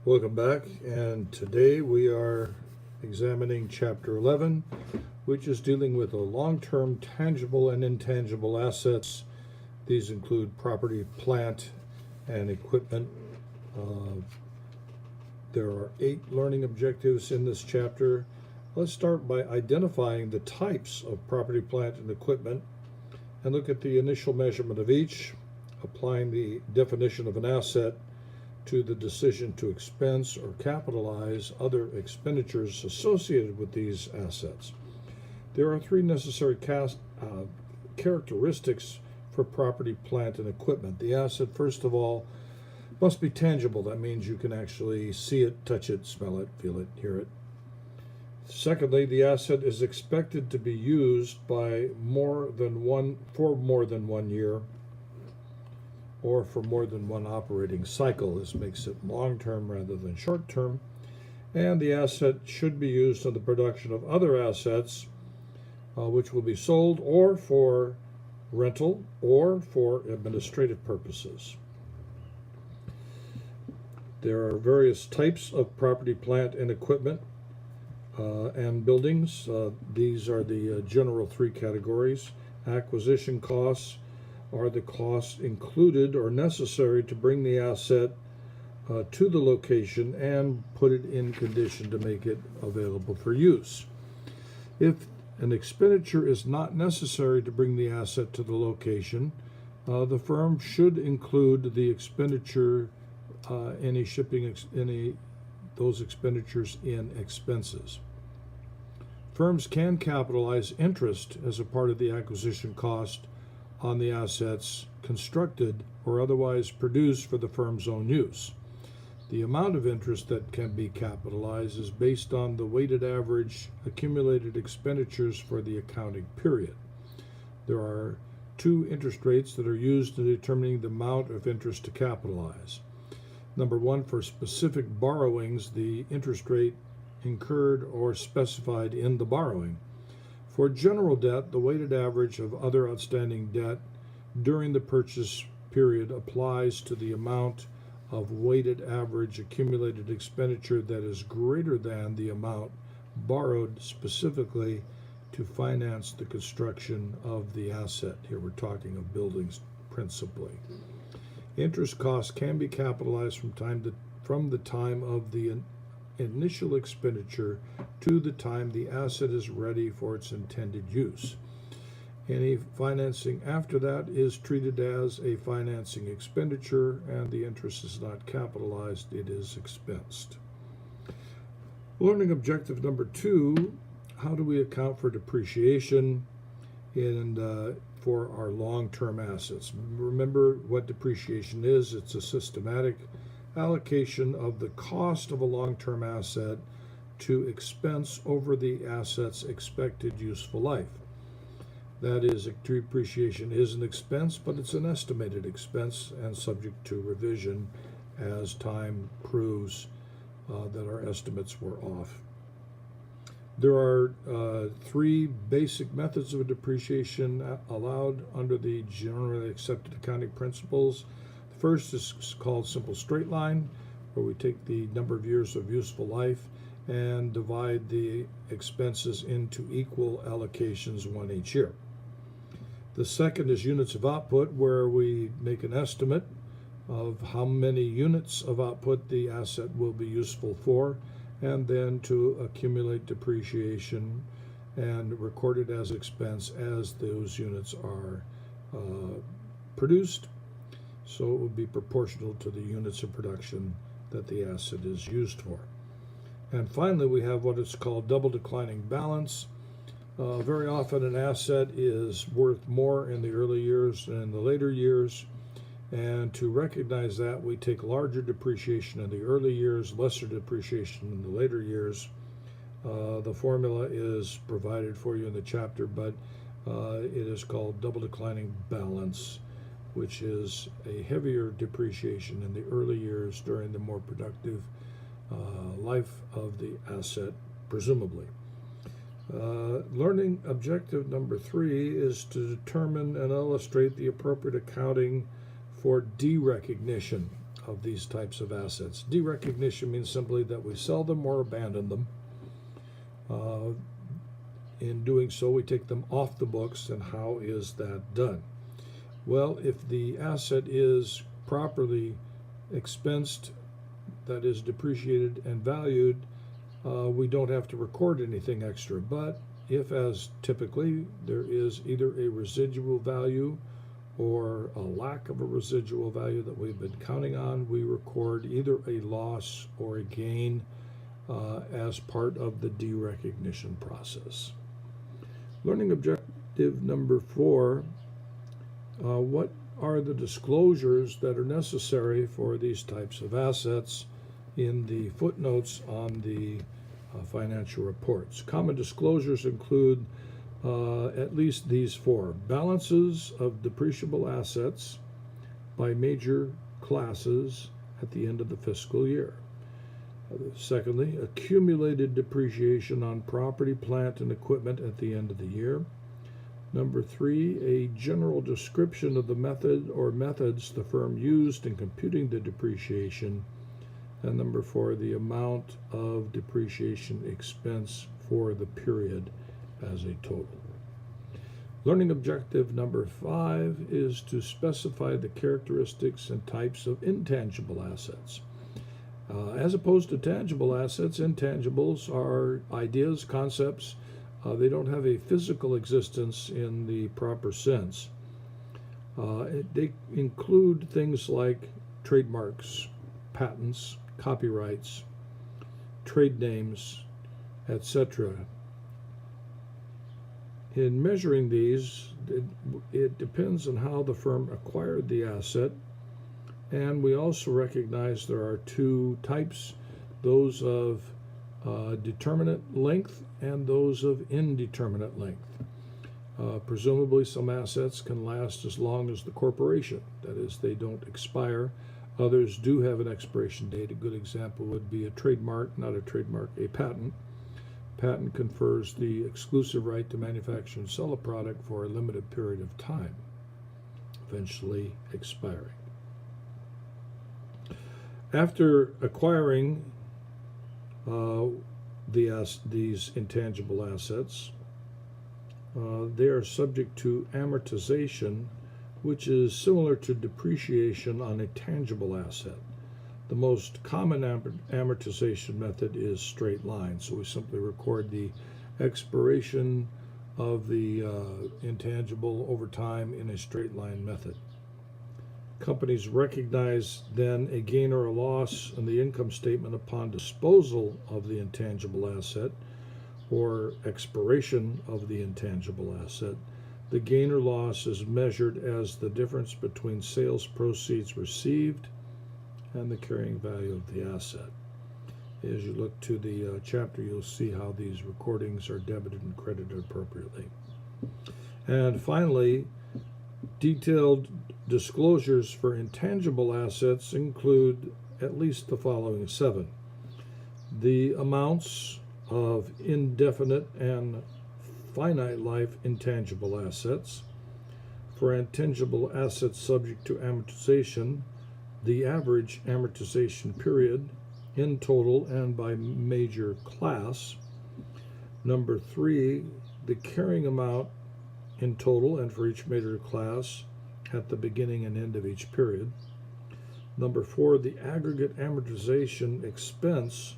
Welcome back, and today we are examining Chapter 11, which is dealing with the long-term tangible and intangible assets. These include property, plant, and equipment. There are 8 learning objectives in this chapter. Let's start by identifying the types of property, plant, and equipment, and look at the initial measurement of each, applying the definition of an asset to the decision to expense or capitalize other expenditures associated with these assets. There are 3 necessary characteristics for property, plant, and equipment. The asset, first of all, must be tangible. That means you can actually see it, touch it, smell it, feel it, hear it. Secondly, the asset is expected to be used by more than one year, or for more than one operating cycle. This makes it long-term rather than short-term. And the asset should be used in the production of other assets, which will be sold or for rental or for administrative purposes. There are various types of property, plant, and equipment and buildings. These are the general 3 categories. Acquisition costs are the costs included or necessary to bring the asset to the location and put it in condition to make it available for use. If an expenditure is not necessary to bring the asset to the location, the firm should include the expenditure, those expenditures in expenses. Firms can capitalize interest as a part of the acquisition cost on the assets constructed or otherwise produced for the firm's own use. The amount of interest that can be capitalized is based on the weighted average accumulated expenditures for the accounting period. There are 2 interest rates that are used in determining the amount of interest to capitalize. Number 1, for specific borrowings, the interest rate incurred or specified in the borrowing. For general debt, the weighted average of other outstanding debt during the purchase period applies to the amount of weighted average accumulated expenditure that is greater than the amount borrowed specifically to finance the construction of the asset. Here we're talking of buildings principally. Interest costs can be capitalized from the time of the initial expenditure to the time the asset is ready for its intended use. Any financing after that is treated as a financing expenditure, and the interest is not capitalized, it is expensed. Learning objective number 2, how do we account for depreciation for our long-term assets? Remember what depreciation is. It's a systematic allocation of the cost of a long-term asset to expense over the asset's expected useful life. That is, depreciation is an expense, but it's an estimated expense and subject to revision as time proves that our estimates were off. There are 3 basic methods of depreciation allowed under the generally accepted accounting principles. The first is called simple straight line, where we take the number of years of useful life and divide the expenses into equal allocations, 1 each year. The second is units of output, where we make an estimate of how many units of output the asset will be useful for, and then to accumulate depreciation and record it as expense as those units are produced. So it would be proportional to the units of production that the asset is used for. And finally, we have what is called double declining balance. Very often an asset is worth more in the early years than in the later years. And to recognize that, we take larger depreciation in the early years, lesser depreciation in the later years. The formula is provided for you in the chapter, but it is called double declining balance, which is a heavier depreciation in the early years during the more productive life of the asset, presumably. Learning objective number 3 is to determine and illustrate the appropriate accounting for derecognition of these types of assets. Derecognition means simply that we sell them or abandon them. In doing so, we take them off the books. And how is that done? Well, if the asset is properly expensed, that is depreciated and valued, we don't have to record anything extra. But if, as typically, there is either a residual value or a lack of a residual value that we've been counting on, we record either a loss or a gain as part of the derecognition process. Learning objective number 4, what are the disclosures that are necessary for these types of assets in the footnotes on the financial reports? Common disclosures include at least these 4. Balances of depreciable assets by major classes at the end of the fiscal year. Secondly, accumulated depreciation on property, plant, and equipment at the end of the year. Number 3, a general description of the method or methods the firm used in computing the depreciation. And number 4, the amount of depreciation expense for the period as a total. Learning objective number 5 is to specify the characteristics and types of intangible assets. As opposed to tangible assets, intangibles are ideas, concepts. They don't have a physical existence in the proper sense. They include things like trademarks, patents, copyrights, trade names, etc. In measuring these, it depends on how the firm acquired the asset. And we also recognize there are 2 types, those of determinate length and those of indeterminate length. Presumably some assets can last as long as the corporation, that is, they don't expire. Others do have an expiration date. A good example would be a trademark, not a trademark, a patent. Patent confers the exclusive right to manufacture and sell a product for a limited period of time, eventually expiring. After acquiring these intangible assets, they are subject to amortization, which is similar to depreciation on a tangible asset. The most common amortization method is straight line, so we simply record the expiration of the intangible over time in a straight line method. Companies recognize then a gain or a loss in the income statement upon disposal of the intangible asset or expiration of the intangible asset. The gain or loss is measured as the difference between sales proceeds received and the carrying value of the asset. As you look to the chapter, you'll see how these recordings are debited and credited appropriately. And finally, detailed disclosures for intangible assets include at least the following 7. The amounts of indefinite and finite life intangible assets. For intangible assets subject to amortization, the average amortization period in total and by major class. Number 3, the carrying amount in total and for each major class at the beginning and end of each period. Number 4, the aggregate amortization expense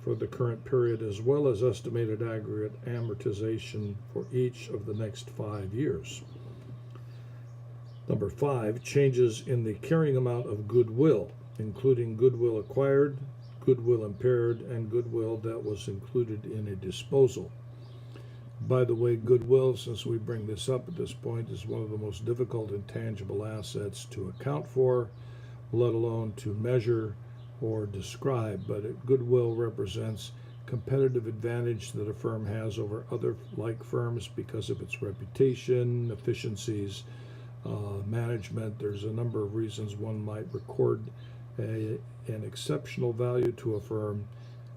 for the current period as well as estimated aggregate amortization for each of the next 5 years. Number 5, changes in the carrying amount of goodwill, including goodwill acquired, goodwill impaired, and goodwill that was included in a disposal. By the way, goodwill, since we bring this up at this point, is one of the most difficult intangible assets to account for, let alone to measure or describe. But goodwill represents competitive advantage that a firm has over other like firms because of its reputation, efficiencies, management. There's a number of reasons one might record an exceptional value to a firm,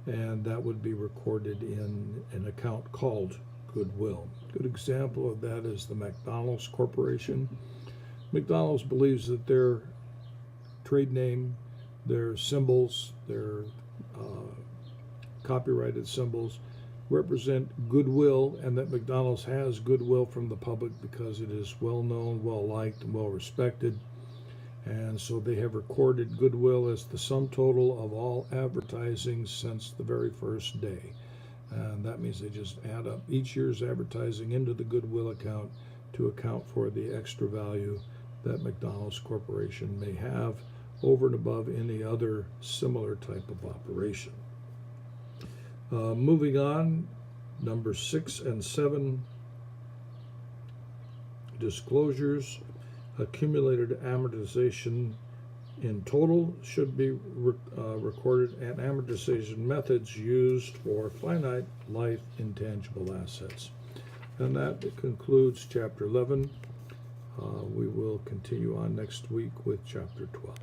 and that would be recorded in an account called goodwill. A good example of that is the McDonald's Corporation. McDonald's believes that their trade name Their symbols, their copyrighted symbols, represent goodwill, and that McDonald's has goodwill from the public because it is well known, well liked, and well respected. And so they have recorded goodwill as the sum total of all advertising since the very first day. And that means they just add up each year's advertising into the goodwill account to account for the extra value that McDonald's Corporation may have over and above any other similar type of operation. Moving on, number 6 and 7, disclosures. Accumulated amortization in total should be recorded, and amortization methods used for finite life intangible assets. And that concludes Chapter 11. We will continue on next week with Chapter 12.